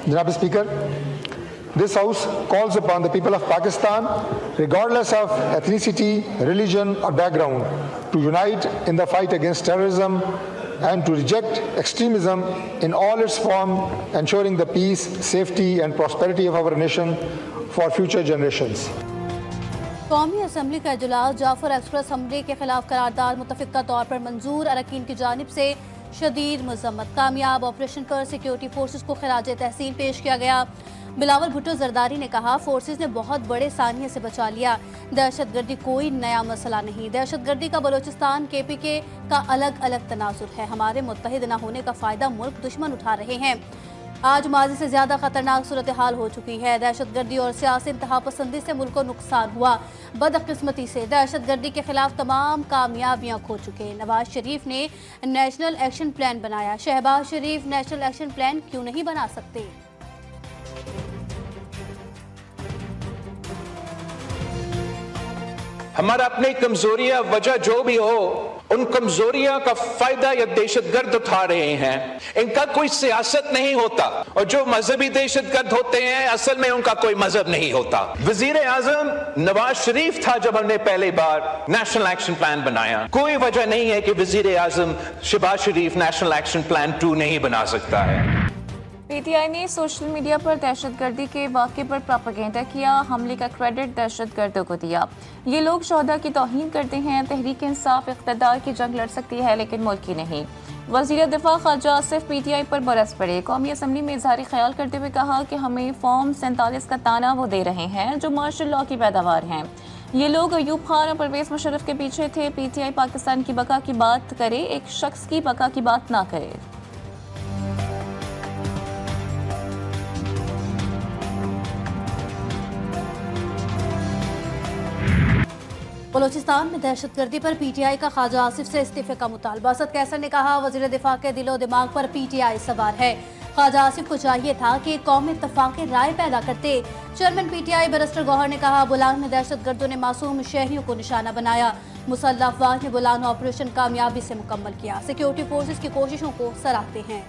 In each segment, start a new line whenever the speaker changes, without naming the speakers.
Janaab Speaker, this House calls upon the people of Pakistan, regardless of ethnicity, religion or background, to unite in the fight against terrorism and to reject extremism in all its forms, ensuring the peace, safety and prosperity of our nation for future generations.
कौमी assembly का इजलास Jafar express हमले के खिलाफ करारदाद मुतफ़िक़ा तौर पर मंजूर। अरकान की जानिब से शदीद मज़म्मत। कामयाब ऑपरेशन कर सिक्योरिटी फोर्सेस को खिराज तहसीन पेश किया गया। बिलावल भुट्टो जरदारी ने कहा, फोर्सेस ने बहुत बड़े सानिये से बचा लिया। दहशतगर्दी कोई नया मसला नहीं। दहशतगर्दी का बलोचिस्तान KPK का अलग अलग तनाजुर है। हमारे मुत्तहिद न होने का फ़ायदा मुल्क दुश्मन उठा रहे हैं। आज माजी से ज़्यादा ख़तरनाक सूरत हाल हो चुकी है। दहशतगर्दी और सियासी इंतहा पसंदी से मुल्क को नुकसान हुआ। बदकिस्मती से दहशतगर्दी के खिलाफ तमाम कामयाबियां खो चुके। नवाज शरीफ ने नेशनल एक्शन प्लान बनाया। शहबाज शरीफ नेशनल एक्शन प्लान क्यों नहीं बना सकते?
हमारा अपनी कमजोरियां वजह जो भी हो, उन कमजोरियां का फायदा ये दहशतगर्द उठा रहे हैं। इनका कोई सियासत नहीं होता और जो मजहबी दहशतगर्द होते हैं असल में उनका कोई मजहब नहीं होता। वजीर आजम नवाज शरीफ था जब हमने पहली बार नेशनल एक्शन प्लान बनाया। कोई वजह नहीं है कि वजीर आजम शहबाज शरीफ नेशनल एक्शन प्लान 2 नहीं बना सकता है।
PTI ने सोशल मीडिया पर दहशतगर्दी के वाक़े पर प्रोपेगेंडा किया। हमले का क्रेडिट दहशतगर्दों को दिया। ये लोग शोहदा की तौहीन करते हैं। तहरीक इंसाफ इक़्तिदार की जंग लड़ सकती है लेकिन मुल्क की नहीं। वज़ीर दिफा ख्वाजा आसिफ PTI पर बरस पड़े। कौमी असम्बली में इज़हार ख्याल करते हुए कहा कि हमें फॉर्म 47 का ताना वो दे रहे हैं जो मार्शल लॉ की पैदावार हैं। ये लोग अयूब खान और परवेज़ मुशर्रफ के पीछे थे। PTI पाकिस्तान की बका की बात करे, एक शख्स की बका की बात ना करे।
बलोचिस्तान में दहशतगर्दी पर PTI का ख्वाजा आसिफ से इस्तीफे का मुतालबा। असद कैसर ने कहा, वज़ीर दिफा के दिलो दिमाग पर PTI सवार है। ख्वाजा आसिफ को चाहिए था कि कौम में इत्तफाक राय पैदा करते। चेयरमैन PTI बैरिस्टर गौहर ने कहा, बुलान में दहशतगर्दों ने मासूम शहरियों को निशाना बनाया। मुसल्लह अफवाज ने बुलान ऑपरेशन कामयाबी से मुकम्मल किया। सिक्योरिटी फोर्सेस की कोशिशों को सराहते हैं।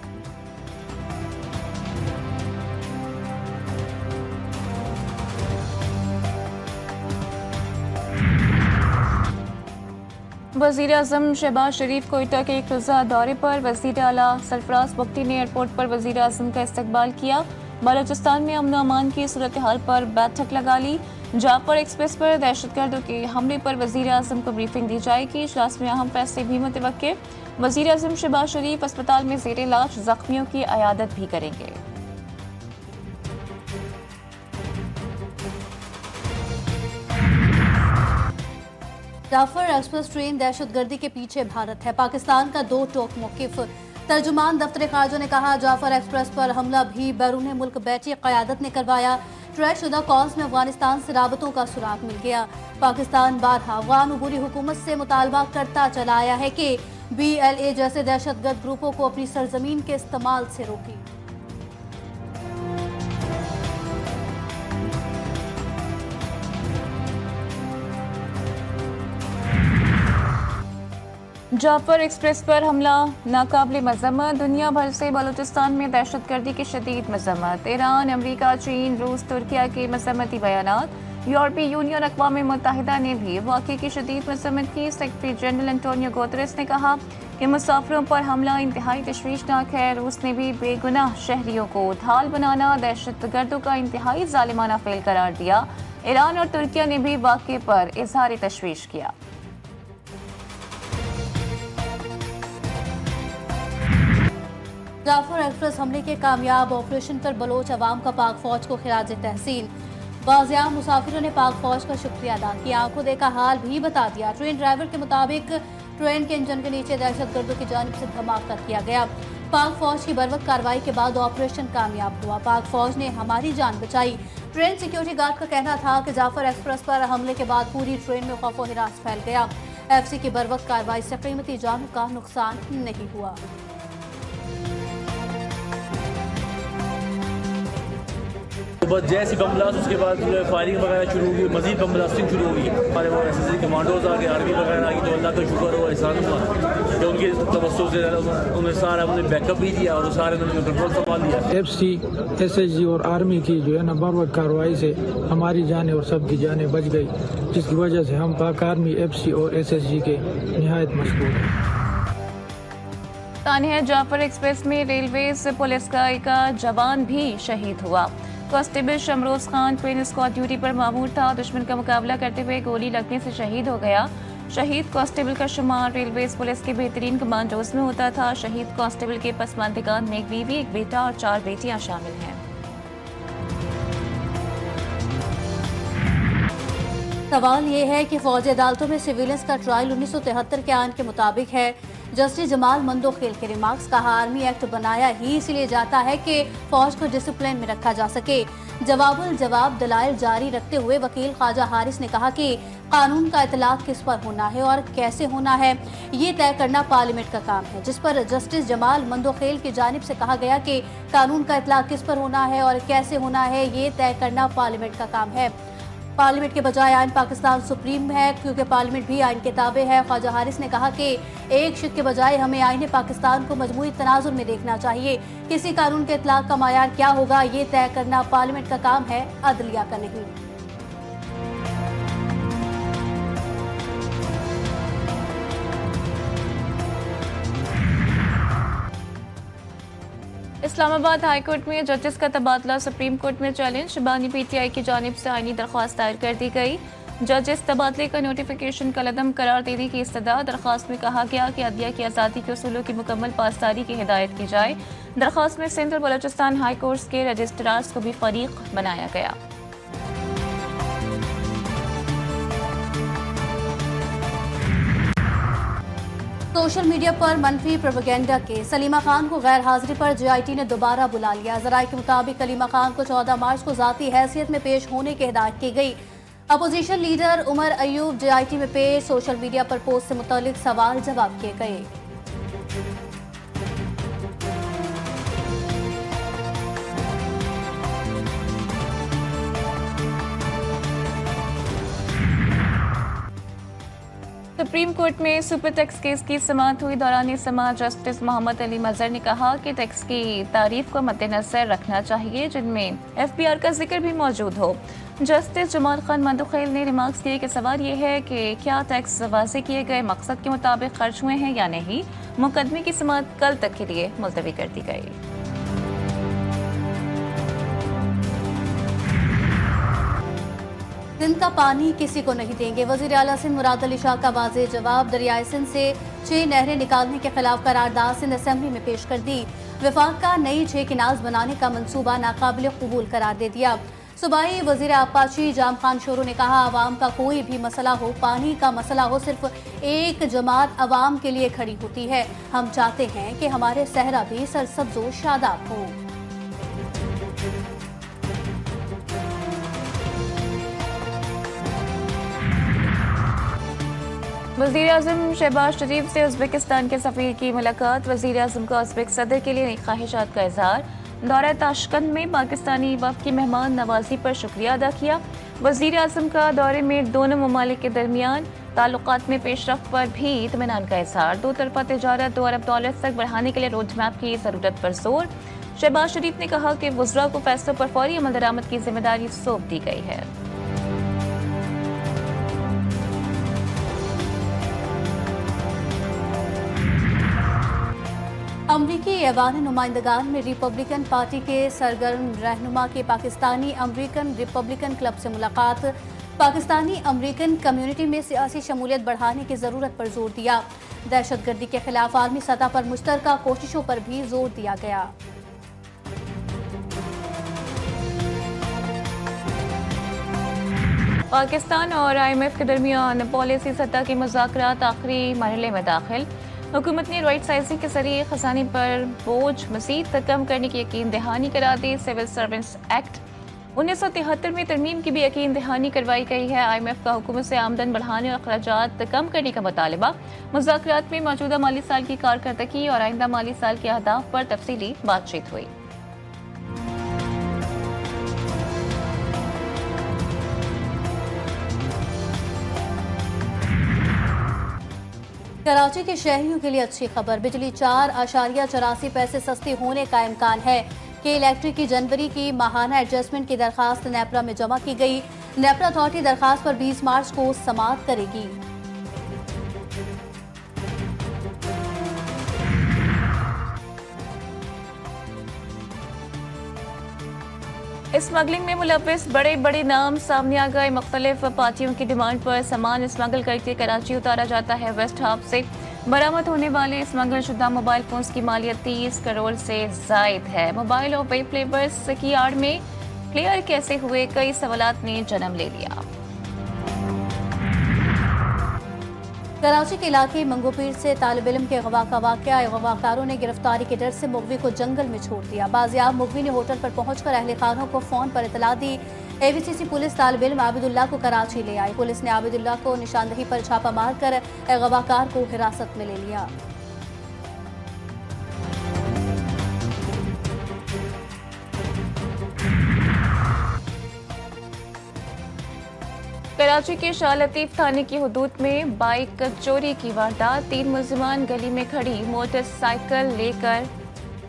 वज़ीर आज़म शहबाज शरीफ कोयटा के एक रोज़ा दौरे पर। वज़ीर आला सरफराज बुख्ती ने एयरपोर्ट पर वज़ीर आज़म का इस्तकबाल किया। बलोचिस्तान में अमन अमान की सूरत हाल पर बैठक लगा ली। जाफर एक्सप्रेस पर दहशतगर्दों के हमले पर वज़ीर आज़म को ब्रीफिंग दी जाएगी। इजलास में अहम फैसले भी मुतवक्के। वज़ीर आज़म शहबाज शरीफ अस्पताल में ज़ेर इलाज ज़ख्मियों की अयादत भी करेंगे।
जाफर एक्सप्रेस ट्रेन दहशतगर्दी के पीछे भारत है। पाकिस्तान का दो टोक मौकिफ। तर्जुमान दफ्तर खारजा ने कहा, जाफर एक्सप्रेस पर हमला भी बैरून मुल्क बैठी क़यादत ने करवाया। ट्रैक शुदा कॉल्स में अफगानिस्तान से राबतों का सुराग मिल गया। पाकिस्तान बारहा अफगान उबूरी हुकूमत से मुतालबा करता चला आया है कि BLA जैसे दहशतगर्द ग्रुपों को अपनी सरजमीन के इस्तेमाल से रोके।
जाफर एक्सप्रेस पर हमला नाकाबिल मजम्मत। दुनिया भर से बलूचिस्तान में दहशतगर्दी की शदीद मजम्मत। ईरान, अमरीका, चीन, रूस, तुर्किया के मजम्मती बयानात। यूरोपीय यूनियन और अक़वाम मुत्तहिदा ने भी वाक़े की शदीद मजम्मत की। सेक्रेटरी जनरल एंटोनियो गुतेरेस ने कहा कि मुसाफिरों पर हमला इंतहाई तशवीशनाक है। रूस ने भी बेगुनाह शहरियों को ढाल बनाना दहशतगर्दों का इंतहाई जालिमाना फेल करार दिया। ईरान और तुर्किया ने भी वाक़े पर इजहार तशवीश किया।
जाफर एक्सप्रेस हमले के कामयाब ऑपरेशन पर बलोच अवाम का पाक फौज को खिराज तहसीन। बाज़ियाब मुसाफिरों ने पाक फौज का शुक्रिया अदा किया। आंखों देखा हाल भी बता दिया। ट्रेन ड्राइवर के मुताबिक ट्रेन के इंजन के नीचे दहशतगर्दों की जानिब से धमाका किया गया। पाक फौज की बरवक्त कार्रवाई के बाद ऑपरेशन कामयाब हुआ। पाक फौज ने हमारी जान बचाई। ट्रेन सिक्योरिटी गार्ड का कहना था कि जाफर एक्सप्रेस पर हमले के बाद पूरी ट्रेन में खौफ व हिरास फैल गया। FC की बरवक्त कार्रवाई से कीमती जानों का नुकसान नहीं हुआ।
तो बस जैसे बम ब्लास्ट उसके बाद जो है फायरिंग वगैरह शुरू होगी, मजीद बम ब्लास्टिंग शुरू होगी। हमारे वो SSG कमांडोज आ गए, आर्मी वगैरह आ गई, तो अल्लाह का शुक्र हो, एहसान हुआ कि उनके तवज्जो से उन्होंने सारा उन्हें बैकअप भी दिया और सारे उन्होंने कंट्रोल संभाल लिया।
FC, SSG और आर्मी की जो है ना बर्बाद कार्रवाई से हमारी जानें और सबकी जानें बच गई, जिसकी वजह से हम पाक आर्मी, FC और SSG के निहायत मशहूर हैं।
तानिया जाफर एक्सप्रेस में रेलवेज पुलिस का जवान भी शहीद हुआ। Constable Shamroz Khan train squad duty पर मामूर था, दुश्मन का मुकाबला करते हुए गोली लगने से शहीद हो गया। शहीद कांस्टेबल का शुमार रेलवेज पुलिस के बेहतरीन कमांडोज में होता था। शहीद कांस्टेबल के पसमानदिगान में एक बीवी, एक बेटा और 4 बेटियां शामिल हैं।
सवाल ये है कि फौजी अदालतों में सिविलियंस का ट्रायल 1973 के आइन के मुताबिक है। जस्टिस जमाल मंदोखेल के रिमार्क्स, कहा आर्मी एक्ट बनाया ही इसलिए जाता है कि फौज को डिसिप्लिन में रखा जा सके। जवाबुल जवाब दलाइल जारी रखते हुए वकील ख्वाजा हारिस ने कहा कि कानून का इतलाक किस पर होना है और कैसे होना है ये तय करना पार्लियामेंट का काम है, जिस पर जस्टिस जमाल मंदोखेल की जानिब से कहा गया कि कानून का इतलाक किस पर होना है और कैसे होना है ये तय करना पार्लियामेंट का काम है। पार्लियामेंट के बजाय आइन पाकिस्तान सुप्रीम है, क्योंकि पार्लियामेंट भी आइन के ताबे है। ख्वाजा हारिस ने कहा कि एक शिक के बजाय हमें आइन पाकिस्तान को मजमूई तनाजुर में देखना चाहिए। किसी कानून के इतलाक का मायार क्या होगा ये तय करना पार्लियामेंट का काम है, अदलिया का नहीं।
इस्लामाबाद हाई कोर्ट में जजेस का तबादला सुप्रीम कोर्ट में चैलेंज, बानी PTI की जानिब से आईनी दरख्वास्त दायर कर दी गई। जजेस तबादले का नोटिफिकेशन कलअदम करार देने की इस्तदा। दरख्वास्त में कहा गया कि अदलिया की आज़ादी के उसूलों की मुकम्मल पासदारी की हिदायत की जाए। दरख्वास्त में सिंध और बलोचिस्तान हाई कोर्ट्स के रजिस्ट्रार्स को भी फरीक बनाया गया।
सोशल मीडिया पर मनफी प्रोपेगेंडा के सलीमा खान को गैर हाजिरी पर JIT ने दोबारा बुला लिया। ज़राए के मुताबिक सलीमा खान को 14 मार्च को ज़ाती हैसियत में पेश होने की हिदायत की गई। Opposition leader Omar Ayub JIT में पेश। सोशल मीडिया पर पोस्ट से मुतालिक सवाल जवाब किए गए।
सुप्रीम कोर्ट में सुपर टैक्स केस की समाअत हुई। दौरान समाअत जस्टिस मोहम्मद अली मजहर ने कहा कि टैक्स की तारीफ को मद्देनजर रखना चाहिए, जिनमें FBR का जिक्र भी मौजूद हो। जस्टिस जमाल खान मंदोखेल ने रिमार्क्स किए कि सवाल यह है कि क्या टैक्स वाज़े किए गए मकसद के मुताबिक खर्च हुए हैं या नहीं। मुकदमे की समाअत कल तक के लिए मुलतवी कर दी गई।
सिंध का पानी किसी को नहीं देंगे, वज़ीर आला सिंध मुराद अली शाह का वाज़ेह जवाब। दरियाए सिंध से 6 नहरें निकालने के खिलाफ करारदाद सिंध असेंबली में पेश कर दी। वफाक का नई 6 किनाल्स बनाने का मंसूबा नाकाबिल कबूल करार दे दिया। सूबाई वज़ीर आबपाशी जाम खान शोरो ने कहा, आवाम का कोई भी मसला हो, पानी का मसला हो, सिर्फ एक जमात आवाम के लिए खड़ी होती है। हम चाहते हैं कि हमारे सहरा भी सरसब्ज़ो शादाब हों।
वज़ीर आज़म शहबाज शरीफ से उज़्बेकिस्तान के सफ़ीर की मुलाकात। वज़ीर आज़म का उज़्बेक सदर के लिए नई ख्वाहिशात का इज़हार। दौरा ताशकंद में पाकिस्तानी वफ़द की मेहमान नवाजी पर शुक्रिया अदा किया। वज़ीर आज़म का दौरे में दोनों ममालिक के दरमियान ताल्लुकात में पेशरफ्त पर भी इत्मीनान का इज़हार। 2 तरफ़ा तिजारत $2 अरब तक बढ़ाने के लिए रोड मैप की ज़रूरत पर जोर। शहबाज शरीफ ने कहा कि वज़रा को फैसलों पर फौरी अमल दरामद की जिम्मेदारी सौंप दी गई है।
अमरीकी ऐवान नुमाइंदगान में रिपब्लिकन पार्टी के सरगर्म रहनुमा की पाकिस्तानी अमरीकन रिपब्लिकन क्लब से मुलाकात। पाकिस्तानी अमरीकन कम्युनिटी में सियासी शमूलियत बढ़ाने की ज़रूरत पर जोर दिया। दहशतगर्दी के खिलाफ आलमी सतह पर मुश्तरका कोशिशों पर भी जोर दिया गया।
पाकिस्तान और IMF के दरमियान पॉलिसी सतह के मुज़ाकरात आखिरी मरहले में दाखिल। हुकूमत ने राइट साइजिंग के जरिए खजाने पर बोझ मज़ीद कम करने की यकीन दहानी करा दी। सिविल सर्वेंट्स एक्ट 1973 में तरमीम की भी यकीन दहानी करवाई गई है। IMF का हुकूमत से आमदन बढ़ाने और अखराजात कम करने का मुतालबा। मुज़ाकरात में मौजूदा माली साल की कारकर्दगी और आइंदा माली साल के अहदाफ पर तफसीली बातचीत हुई।
कराची के शहरियों के लिए अच्छी खबर, बिजली 4.84 पैसे सस्ती होने का इम्कान है कि इलेक्ट्रिक की जनवरी की माहाना एडजस्टमेंट की दरखास्त नेपरा में जमा की गई। नेपरा अथॉरिटी दरखास्त पर 20 मार्च को समाअत करेगी।
स्मगलिंग में मुलविस बड़े बड़े नाम सामने आ गए। मुख्तलिफ पार्टियों की डिमांड पर सामान स्मगल करके कराची उतारा जाता है। वेस्ट हाफ से बरामद होने वाले स्मगल शुदा मोबाइल फोन्स की मालियत 30 करोड़ से जायद है। मोबाइल और वेब लेबर्स की आड़ में क्लियर कैसे हुए, कई सवालात ने जन्म ले लिया।
कराची के इलाके मंगोपीर से तालिब इल्म के गवाह का वाकया, गवाकारों ने गिरफ्तारी के डर से मुगवी को जंगल में छोड़ दिया। बाजियाब मुगवी ने होटल पर पहुंचकर अहले खानों को फोन पर इतला दी। एवीसीसी पुलिस तालिब इल्म आबिदुल्लाह को कराची ले आई। पुलिस ने आबिदुल्लाह को निशानदही पर छापा मारकर गवाकार को हिरासत में ले लिया।
कराची के शाह लतीफ थाने की हुदूद में बाइक चोरी की वारदात, 3 मुलजिमान गली में खड़ी मोटरसाइकिल लेकर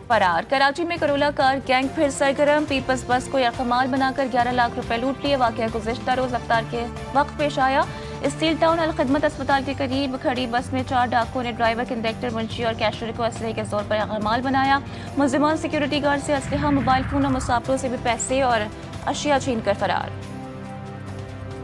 फरार। कराची में करोला कार गैंग फिर सरगर्म, पीपल्स बस को यकमाल बनाकर 11 लाख रुपए लूट लिए। वाकया गुज़िश्ता रोज अफ्तार के वक्त पेश आया। स्टील टाउन अल खिदमत अस्पताल के करीब खड़ी बस में 4 डाकुओं ने ड्राइवर, कंडक्टर, मुंशी और कैशियर को असलहे के जोर पर यकमाल बनाया। मुलजिमान सिक्योरिटी गार्ड से असलहा, मोबाइल फोन और मुसाफिरों से भी पैसे और अशिया छीन कर फरार।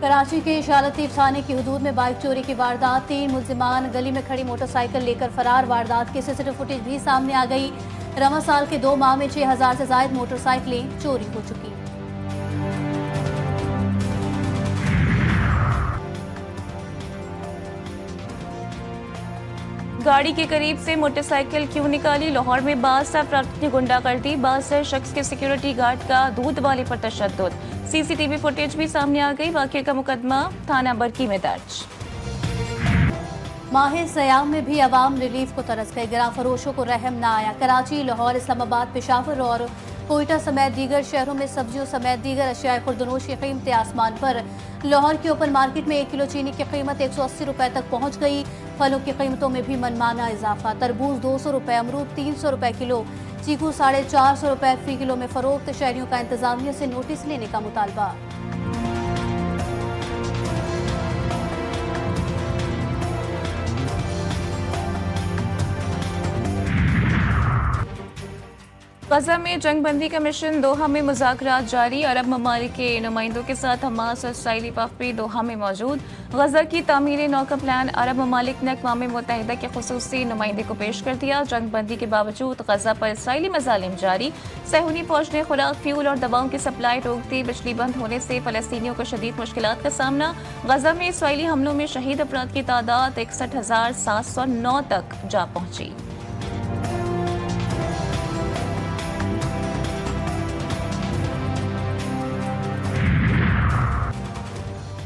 कराची के शाह लतीफ थाने की हुदूद में बाइक चोरी की वारदात, 3 मुलजिमान गली में खड़ी मोटरसाइकिल लेकर फरार। वारदात की सीसीटीवी फुटेज भी सामने आ गई। रमज़ान साल के 2 माह में 6000 से जायद मोटरसाइकिलें चोरी हो चुकी।
गाड़ी के करीब से मोटरसाइकिल क्यों निकाली? लाहौर में बास अफराद की गुंडागर्दी, बास शख्स के सिक्योरिटी गार्ड का दूध वाले पर तशद्दुद। सीसीटीवी फुटेज भी सामने आ गई। वाकये का मुकदमा थाना बरकी में दर्ज।
माहिर सयाम में भी अवाम रिलीफ को तरस गए। गिरां फरोशों को रहम न आया। कराची, लाहौर, इस्लामाबाद, पेशावर और कोयटा समेत दीगर शहरों में सब्जियों समेत दीगर अशिया खुर्दनोश की कीमतें आसमान पर। लाहौर की ओपन मार्केट में 1 किलो चीनी की कीमत 180 रुपए तक पहुंच गई। फलों की कीमतों में भी मनमाना इजाफा। तरबूज 200 रुपए, अमरूद 300 रुपए किलो, चीकू 450 रुपए फी किलो में फरोख्त। शहरियों का इंतजामिया से नोटिस लेने का मुतालबा।
गजा में जंगबंदी का मिशन, दोहा में मुज़ाकरात जारी। अरब ममालिक के नुमाइंदों के साथ हमास और इसराइली वफ़द दोहा में मौजूद। गजा की तामीर नौ का प्लान अरब ममालिक ने अक़वाम मुत्तहिदा के खुसूसी नुमाइंदे को पेश कर दिया। जंगबंदी के बावजूद गजा पर इसराइली मज़ालिम जारी। सहूनी फौज ने खुराक, फ्यूल और दवाओं की सप्लाई रोक दी। बिजली बंद होने से फ़लस्तीनियों को शदीद मुश्किलात का सामना। गजा में इसराइली हमलों में शहीद अफराद की तादाद 61,709 तक जा पहुंची।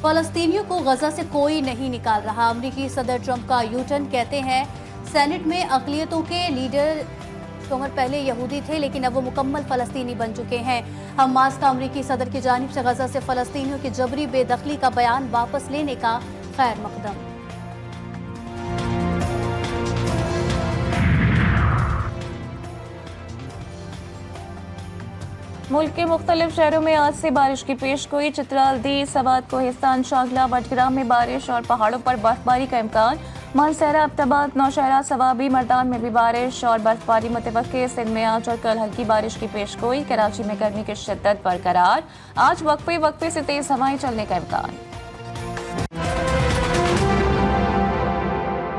फ़लस्तीनियों को गजा से कोई नहीं निकाल रहा। अमरीकी सदर ट्रंप का यूटर्न, कहते हैं सेनेट में अक़लियतों के लीडर शोमर पहले यहूदी थे लेकिन अब वो मुकम्मल फ़लस्तीनी बन चुके हैं। हमास का अमरीकी सदर की जानिब से गजा से फ़लस्तीनियों की जबरी बेदखली का बयान वापस लेने का खैर मकदम।
मुल्क के मुख्तलिफ शहरों में आज से बारिश की पेशगोई। चित्राल, दी, सवात, कोहिस्तान, शागला, बटग्राम में बारिश और पहाड़ों पर बर्फबारी का इम्कान। मानसहरा, अब्टाबाद, नौशहरा, सवाबी, मर्दान में भी बारिश और बर्फबारी मुतवक्के। सिंध में आज और कल हल्की बारिश की पेशगोई। कराची में गर्मी की शिद्दत बरकरार। आज वक्फे वक्फे से तेज हवाएं चलने का इम्कान।